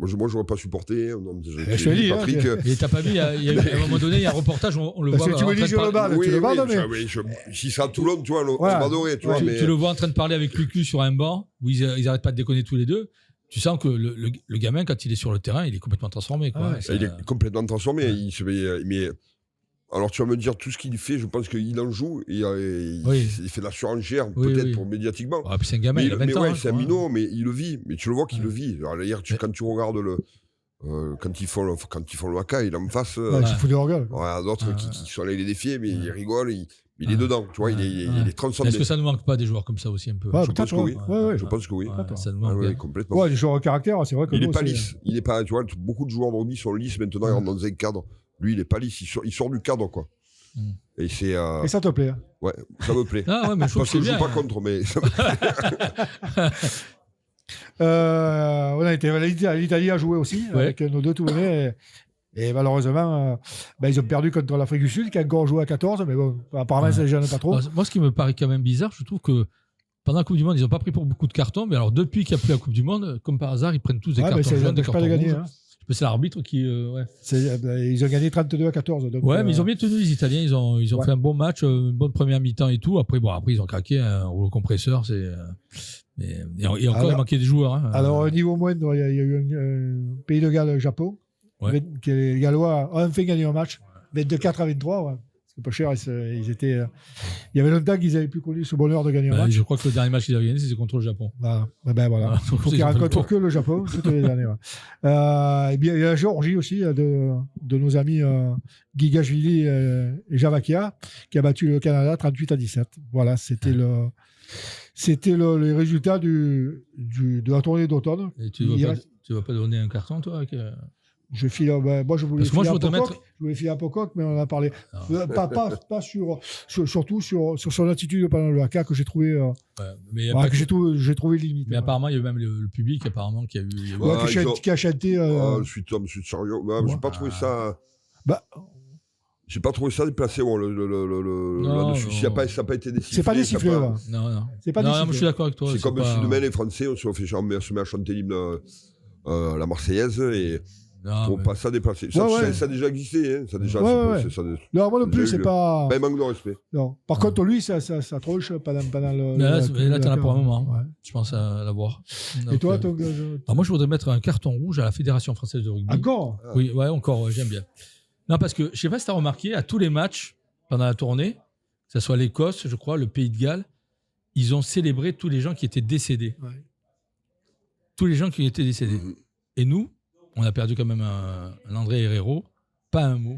je n'aurais pas supporté. Je te dis, Patrick. Et t'as pas vu, il y a eu, à un moment donné, il y a un reportage, on le Parce voit. que tu me en dis train de sur le parler- bas, tu le bats, Si c'est à Toulon, tu vois, on Voilà. va adorer, tu vois. Mais Tu le vois en train de parler avec Lucu sur un banc, où ils arrêtent pas de déconner tous les deux. Tu sens que le gamin, quand il est sur le terrain, il est complètement transformé. Quoi. Ah ouais. il est complètement transformé. Mais alors, tu vas me dire tout ce qu'il fait. Je pense qu'il en joue. Il fait de la surenchère, Oui, peut-être oui. pour médiatiquement. Ah, puis c'est un gamin, Mais, il a 20 ans. ouais, hein, c'est un quoi. minot, mais il le vit. Mais tu le vois qu'il le vit. Alors, hier, quand tu regardes quand ils font le haka, il est en face. Il se fout de leur gueule. D'autres qui sont allés les défier, mais ils rigolent. Il est dedans, tu vois. Il est transformé. Est-ce que ça nous manque pas des joueurs comme ça aussi un peu? Ouais, Je pense que oui. Ouais. Je pense que oui. Ouais, ça nous Ah manque oui, bien. complètement. Ouais, des joueurs au caractère, c'est vrai que Il nous, est pas c'est- lisse. Il est pas, tu vois, beaucoup de joueurs de rugby sont lisses maintenant, ils rentrent dans un cadre. Lui, il est pas lisse. Il sort du cadre, quoi. Mm. Et c'est. Et ça te plaît. Hein. Ouais, ça me plaît. Ah ouais, mais je trouve Parce que que c'est je joue bien. pas contre, mais ça me plaît. On a été l'Italie a joué aussi Ouais. avec nos deux Toulonnais. Et malheureusement, ils ont perdu contre l'Afrique du Sud, qui a encore joué à 14. Mais bon, apparemment, ça ne gêne pas trop. Alors, moi, ce qui me paraît quand même bizarre, je trouve que pendant la Coupe du Monde, ils n'ont pas pris pour beaucoup de cartons. Mais alors, depuis qu'il n'y a plus la Coupe du Monde, comme par hasard, ils prennent tous des Ouais, mais cartons ça ne jaunes, des empêche pas cartons de gagner. rouges. Hein. C'est l'arbitre qui. Ouais, Ils ont gagné 32 à 14. Donc, mais ils ont bien tenu les Italiens. Ils ont Ouais. fait un bon match, une bonne première mi-temps et tout. Après, ils ont craqué un rouleau compresseur. Et encore, Alors- il manquait des joueurs. Hein. Alors, au niveau moindre, il y a eu un Pays de Galles-Japon. Ouais. Les Gallois ont enfin gagné un match. 24 à 23. Ouais. C'est pas cher. Ils étaient, il y avait longtemps qu'ils n'avaient plus connu ce bonheur de gagner un match. Je crois que le dernier match qu'ils avaient gagné, c'était contre le Japon. Voilà. Voilà. Voilà. Il faut qu'ils rencontrent que le Japon toutes les années. Ouais. Et bien, il y a la Géorgie aussi de nos amis Gigashvili et Javakia qui a battu le Canada 38 à 17. Voilà, c'était les résultats de la tournée d'automne. Et tu ne vas pas donner un carton, toi Je file, moi, je voulais Parce que moi, filer je à voudrais Pocock. Je voulais filer à Pocock, mais on en a parlé. Non. Pas surtout sur son attitude pendant le haka que j'ai trouvé, Ouais, mais que j'ai trouvé limite. mais apparemment, il y a eu même le public apparemment qui a eu. il y a eu- Ouais, Ouais, qui a chanté. Ah, je suis Tom, je suis sérieux. Bah, j'ai pas trouvé ça. Bah, J'ai pas trouvé ça déplacé. Bon, Non, là-dessus, non. ça n'a pas été des sifflets. c'est pas des ça a sifflets, pas- ouais. Non. C'est pas Non, des moi, je suis sifflets. d'accord avec toi. C'est comme pas- si demain les Français, on se met à chanter l'hymne la Marseillaise et Non, pour mais- pas ça déplacer. Ça, Ouais. ça a déjà existé. Hein. Ça a déjà. Ouais. Ça, Non, moi non plus, J'ai c'est eu pas. ben, manque de respect. Non. Par contre, lui, ça tronche pendant le. Mais là, t'en as pour un moment. Ouais. Je pense à l'avoir. Et Donc, toi, moi, je voudrais mettre un carton rouge à la Fédération française de rugby. encore Oui, ouais, encore, j'aime bien. Non, parce que je sais pas si tu as remarqué, à tous les matchs pendant la tournée, que ce soit l'Écosse, je crois, le Pays de Galles, ils ont célébré tous les gens qui étaient décédés. Ouais. Tous les gens qui étaient décédés. Mhm. Et nous, on a perdu quand même un André Herrero. Pas un mot.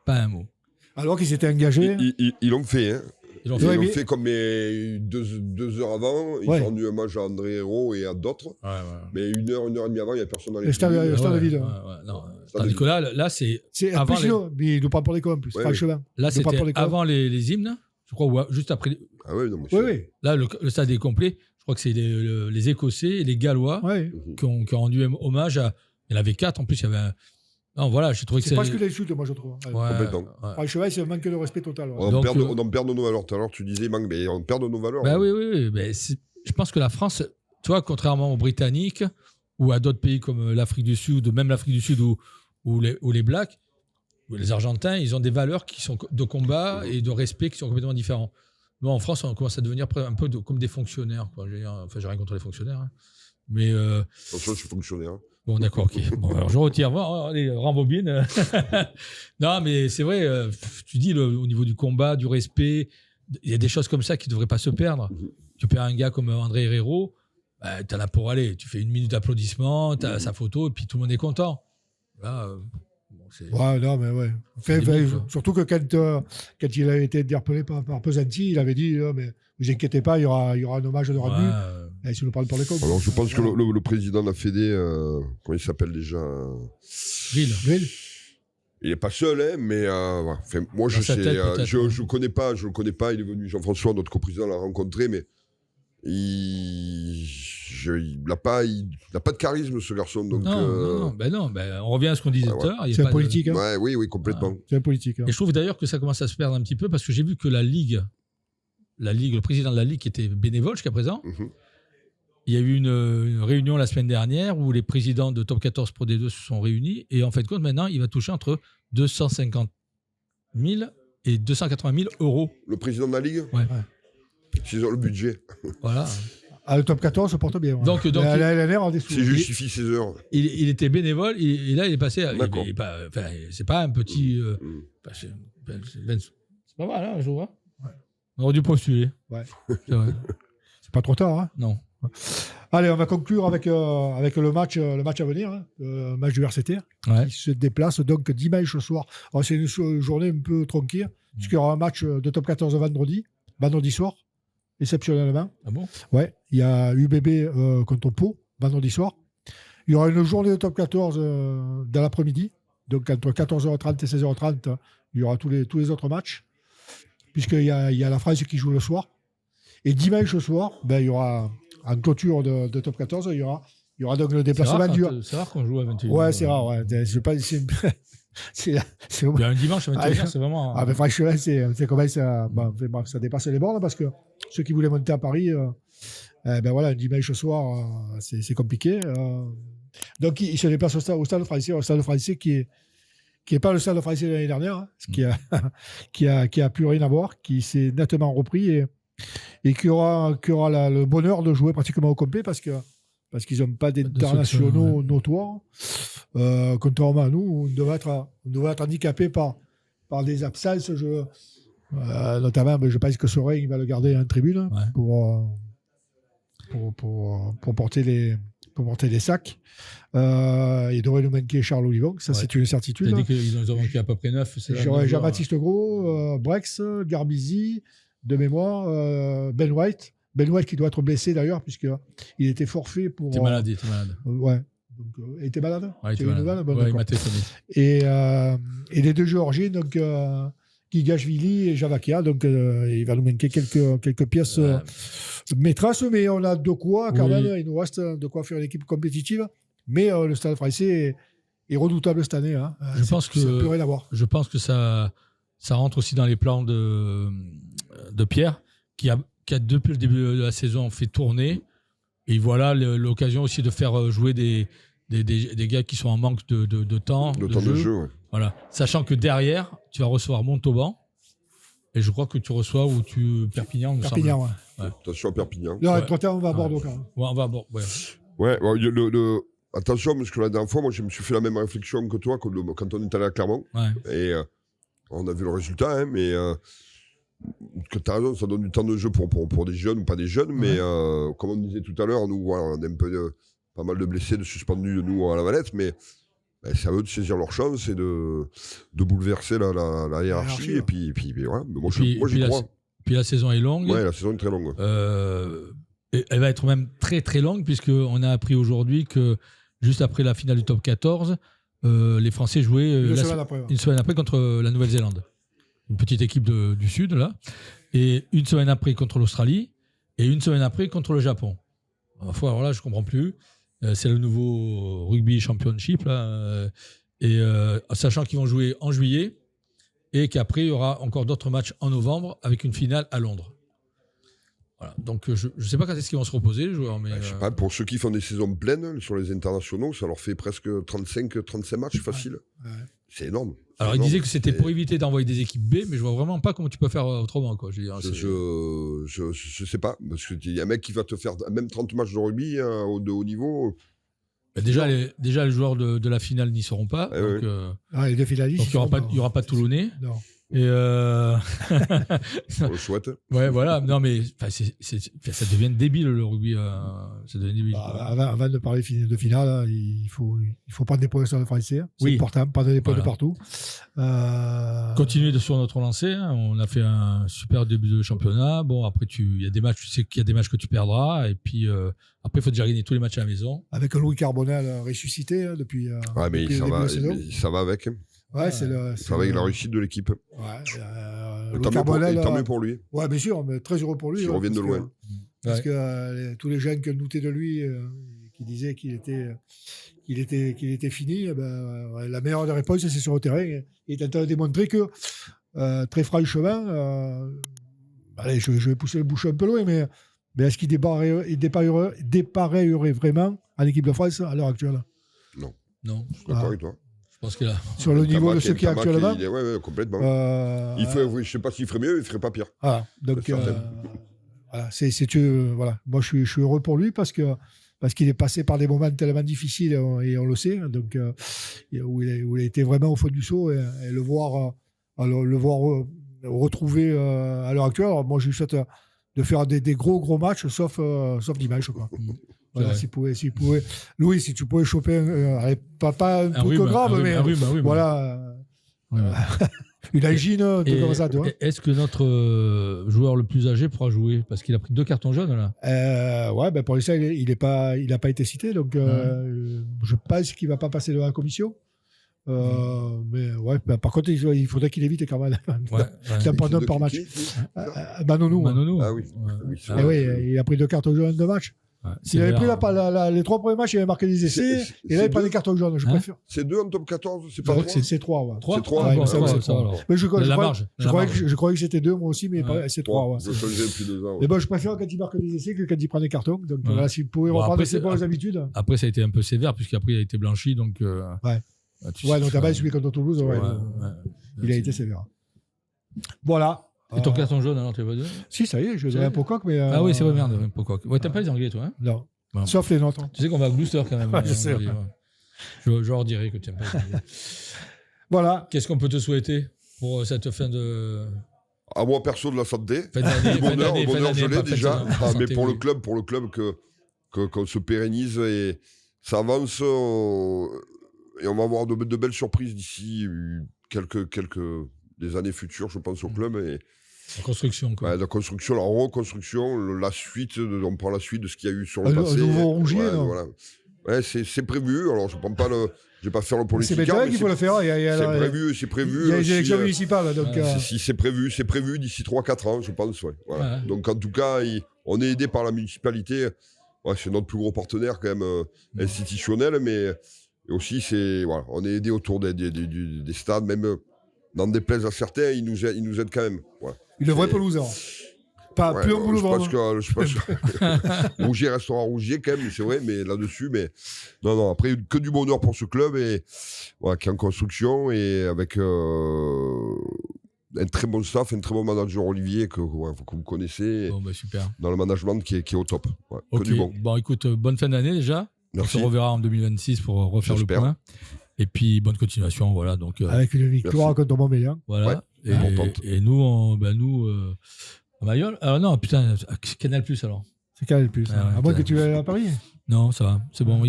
Pas un mot. Alors qu'ils étaient engagés. Ils l'ont fait. Hein. Ils l'ont Ouais, fait. Ils l'ont mais- fait comme 2 heures avant. Ils Ouais. ont rendu hommage à André Hérault et à d'autres. Ouais. Mais 1 heure et demie avant, il n'y a personne dans les Le stade- tribunes. le stade de ville. Non. Stade Tandis de que là, c'est C'est avant plus, mais il nous prend pour des cons en plus. Ouais, Franchement. là, Il nous prend pour c'était des cons. avant les hymnes, je crois, ou juste après. Ah ouais, non, mais Oui, oui. Là, le stade est complet. Je crois que c'est les Écossais et les Gallois Ouais. qui ont rendu hommage à. Il y en avait 4 en plus. Il y avait un. Non, voilà, j'ai trouvé que C'est presque des insultes, moi, je trouve. Ouais. Ouais, Complètement. ouais. Franchement, c'est un manque de respect total. Ouais. On Donc, en perd de nos valeurs. Tout à l'heure, tu disais, mais on perd de nos valeurs. Bah oui. Mais je pense que la France, tu vois, contrairement aux Britanniques ou à d'autres pays comme l'Afrique du Sud, même l'Afrique du Sud ou les Blacks, ou les Argentins, ils ont des valeurs qui sont de combat et de respect qui sont complètement différents. Nous, en France, on commence à devenir un peu comme des fonctionnaires. Quoi. Enfin, j'ai rien contre les fonctionnaires. Hein. Mais Attention, je suis fonctionnaire. bon, d'accord, ok. Bon, alors je retire. Bon, allez, rembobine. Non, mais c'est vrai, tu dis au niveau du combat, du respect, il y a des choses comme ça qui ne devraient pas se perdre. Tu perds un gars comme André Herrero, bah, tu en as pour aller. Tu fais 1 minute d'applaudissement, tu as sa photo, et puis tout le monde est content. Là, bon, c'est. Ouais, non, mais ouais. C'est limite, quoi. Surtout que quand il a été interpellé par Pesanti, il avait dit mais vous inquiétez pas, il y aura un hommage de rendu. Et si nous parle pour les cons. Alors, je pense que le président de la Fédé, comment il s'appelle déjà Grill. Il n'est pas seul, hein, mais voilà. Enfin, moi, je Dans sa sais. tête, peut-être, Je hein. ne le connais pas. Il est venu, Jean-François, notre coprésident, l'a rencontré, mais il n'a pas de charisme, ce garçon. Donc, Non. On revient à ce qu'on disait Ouais, tout à l'heure. il y a C'est pas un de- politique. Hein. ouais, oui, complètement. C'est un politique. Hein. Et je trouve d'ailleurs que ça commence à se perdre un petit peu parce que j'ai vu que la Ligue, le président de la Ligue qui était bénévole jusqu'à présent, Mhm. il y a eu une réunion la semaine dernière où les présidents de Top 14 Pro D2 se sont réunis et en fait de compte maintenant il va toucher entre 250 000 et 280 000 euros. Le président de la Ligue Ouais. S'ils ont le budget. Voilà. Ah, le top 14 se porte bien. Ouais. Donc, la LNR en dessous. C'est justifie ses heures. Il était bénévole et là il est passé. D'accord. C'est pas un petit. Mhm. C'est pas mal, hein, un jour. Hein. On aurait dû postuler. Ouais. C'est vrai. C'est pas trop tard. Hein. Non. Allez, on va conclure avec le match à venir, hein, le match du RCT, Ouais. qui se déplace donc dimanche soir. Alors, c'est une journée un peu tronquée, puisqu'il y aura un match de top 14 vendredi soir, exceptionnellement. Ah bon? Ouais, il y a UBB contre Pau, vendredi soir. Il y aura une journée de top 14 dans l'après-midi, donc entre 14h30 et 16h30, il y aura tous les autres matchs, puisqu'il y a la France qui joue le soir. Et dimanche soir, il y aura, en clôture de top 14, il y aura donc le déplacement du... C'est rare qu'on joue à 21h. Ouais, c'est rare, ouais. Je sais pas, c'est Il y a un dimanche à 21h, c'est vraiment. ah, mais franchement, c'est comment ça, bref, ça dépasse les bornes parce que ceux qui voulaient monter à Paris, voilà, un dimanche soir, c'est compliqué. Donc, ils se déplacent au stade français qui est pas le stade français de l'année dernière, hein, qui a plus rien à voir, qui s'est nettement repris et qui aura le bonheur de jouer pratiquement au complet parce qu'ils n'ont pas d'internationaux notoires. Contrairement à nous, on devait être handicapé par des absences. Notamment, je pense que Sorin il va le garder en tribune pour porter les sacs. Il devrait nous manquer Charles Olivon, ça c'est une certitude. Tu as dit qu'ils ont manqué à peu près 9. J'aurais Jean-Baptiste Gros, Brex, Garbizi, de mémoire, Ben White. Ben White qui doit être blessé d'ailleurs, puisqu'il était forfait pour. T'es malade. Ouais. Donc, il était malade. Ouais, Tu as eu une nouvelle? Bon, ouais, il d'accord. m'a téléphoné. Et les deux Géorgiens, donc Gigashvili et Javakia, donc il va nous manquer quelques pièces maîtresses, mais on a de quoi quand même, il nous reste de quoi faire une équipe compétitive. Mais le Stade français est redoutable cette année. Hein. Je pense que ça peut rien avoir. Je pense que ça rentre aussi dans les plans de Pierre, qui a depuis le début de la saison fait tourner. Et voilà l'occasion aussi de faire jouer des gars qui sont en manque de temps. Le temps de jeu, ouais. Voilà. Sachant que derrière, tu vas recevoir Montauban. Et je crois que tu reçois Perpignan. Perpignan, ouais. Attention à Perpignan. Là, on va à Bordeaux quand même. Ouais, on va à Bordeaux. Ouais. Ouais, attention, parce que la dernière fois, moi, je me suis fait la même réflexion que toi quand on est allé à Clermont. Ouais. Et on a vu le résultat, hein, mais que tu as raison, ça donne du temps de jeu pour des jeunes ou pas des jeunes, mais comme on disait tout à l'heure, nous, voilà, on a un peu pas mal de blessés, de suspendus, nous, à la Valette, mais c'est à eux de saisir leur chance et de bouleverser la hiérarchie. Et puis voilà. Moi, j'y crois. Puis la saison est longue. Ouais, la saison est très longue. Et elle va être même très très longue, puisqu'on a appris aujourd'hui que juste après la finale du top 14, les Français jouaient une semaine après contre la Nouvelle-Zélande. Une petite équipe du Sud, là. Et une semaine après contre l'Australie. Et une semaine après contre le Japon. Alors là, je ne comprends plus. C'est le nouveau Rugby Championship, là. Sachant qu'ils vont jouer en juillet et qu'après, il y aura encore d'autres matchs en novembre avec une finale à Londres. Voilà. Donc, je ne sais pas quand est-ce qu'ils vont se reposer, les joueurs. Mais, je sais pas, pour ceux qui font des saisons pleines sur les internationaux, ça leur fait presque 35 matchs faciles. Ouais. C'est énorme. Alors, il disait que c'était pour éviter d'envoyer des équipes B, mais je vois vraiment pas comment tu peux faire autrement, quoi. Je sais pas, parce qu'il y a un mec qui va te faire même 30 matchs de rugby de haut niveau. Déjà, les joueurs de la finale n'y seront pas. Donc, les deux finalistes. Donc, il n'y aura pas de Toulonnais. Non. Et on le souhaite. Ouais, voilà. Non, mais ça devient débile, le rugby. Ça devient débile. Avant de parler de finale, il faut prendre des points sur le français. C'est important, prendre des points de partout. Continuer sur notre lancée. Hein. On a fait un super début de championnat. Bon, après, il y a des matchs, tu sais qu'il y a des matchs que tu perdras. Et puis, après, il faut déjà gagner tous les matchs à la maison. Avec Louis Carbonel ressuscité depuis. Ouais, mais ça va avec. Ouais, c'est avec la réussite de l'équipe. Ouais, tant mieux pour lui. Ouais, bien sûr, mais très heureux pour lui. Il revient de loin. Parce que tous les jeunes qui doutaient de lui, qui disaient qu'il était fini, la meilleure des réponses, c'est sur le terrain. Il est en train de démontrer que, très franchement, allez, je vais pousser le bouchon un peu loin, mais est-ce qu'il dépareillerait vraiment en équipe de France à l'heure actuelle? Non. Je suis d'accord avec toi. Je pense qu'il a... Sur le niveau de ce qui est actuellement. Oui, complètement. Je ne sais pas s'il ferait mieux, il ne ferait pas pire. Voilà. Donc, voilà. Moi, je suis heureux pour lui parce qu'il est passé par des moments tellement difficiles et on le sait. Donc, où il a été vraiment au fond du seau et le voir retrouver à l'heure actuelle. Alors, moi, je lui souhaite de faire des gros matchs, sauf dimanche, quoi. Voilà, s'il pouvait. Louis, si tu pouvais choper pas un truc grave, mais voilà. Une angine, un truc comme ça, tu vois. Est-ce que notre joueur le plus âgé pourra jouer? Parce qu'il a pris 2 cartons jaunes, là. Ouais, pour l'instant, il n'a pas été cité, donc je pense qu'il ne va pas passer devant la commission. Mais ouais, par contre, il faudrait qu'il évite quand même. Il a pas d'un par match. Manonou. Ah oui. Il a pris 2 cartons jaunes de match. Ouais, il avait pris les 3 premiers matchs, il avait marqué des essais, et là il prend des cartons jaunes, je préfère. C'est 2 en top 14, c'est pas 3 C'est 3, ouais. 3 C'est 3. Mais je croyais que c'était 2 moi aussi, mais c'est 3. Ouais. Je changeais depuis 2 ans. Mais bon, je préfère quand il marque des essais que quand il prend des cartons. Donc voilà, si vous pouvez reprendre ses bonnes habitudes. Après, ça a été un peu sévère, puisqu'après il a été blanchi, donc. Ouais, notamment celui contre Toulouse, il a été sévère. Voilà. Et ton carton jaune, alors tu vas deux? Si, ça y est, je dirais un Pocock, mais. Ah oui, c'est vrai, merde, Pocock. Ouais, t'aimes pas les Anglais, toi, hein? Non. Bon. Sauf les nôtres. Tu sais qu'on va à Gloucester quand même. Je sais. Je leur dirai que tu n'aimes pas les Anglais. Voilà. Qu'est-ce qu'on peut te souhaiter pour cette fin de. À moi, perso, de la santé. Le bonheur, je l'ai déjà. Mais pour le club, qu'on se pérennise et ça avance. Et on va avoir de belles surprises d'ici des années futures, je pense, au club. Et la construction, quoi. La construction, la reconstruction, la suite, on prend la suite de ce qu'il y a eu sur le passé. Le nouveau Rougier, non voilà. Ouais, c'est prévu. Alors, je ne vais pas faire le C'est politicien. maintenant mais qu'il faut le faire. c'est prévu. Il y a les si, élections municipales. Donc, si c'est prévu d'ici 3-4 ans, je pense. Ouais. Voilà. Ouais. Donc, en tout cas, on est aidé par la municipalité. Ouais, c'est notre plus gros partenaire, quand même, institutionnel. Mais aussi, on est aidé autour des stades. Même n'en déplaise à certains, ils nous aident quand même. Voilà. une vraie pelouse. Pas Ouais, plus en boulot. je pense que Rougier restera Rougier quand même, c'est vrai, mais là-dessus, non, après que du bonheur pour ce club et voilà, qui est en construction et avec un très bon staff, un très bon manager Olivier que vous connaissez, Bon, bah, super. dans le management qui est au top. Ouais, Ok. que du bon. Bon, écoute, bonne fin d'année déjà. Merci. On se reverra en 2026 pour refaire le J'espère. point. Et puis, bonne continuation. Voilà. Donc, Avec une victoire contre Montbéliard. voilà. Ouais, contente. Et nous, à Mayol. Alors, non, putain, Canal Plus alors. C'est Canal Plus. Ah ouais, À moins que Canal+. tu veuilles aller à Paris. Non, ça va. C'est bon.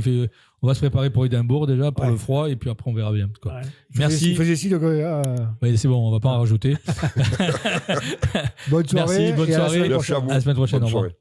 On va se préparer pour Édimbourg déjà, pour Ouais. le froid, et puis après, on verra bien. Quoi. Ouais. Merci. Il faisait signe de. Oui, c'est bon, on va pas en rajouter. Bonne soirée. Merci, bonne et à la soirée. semaine Merci à prochaine. vous. À la semaine prochaine. Bonne Au revoir. soirée.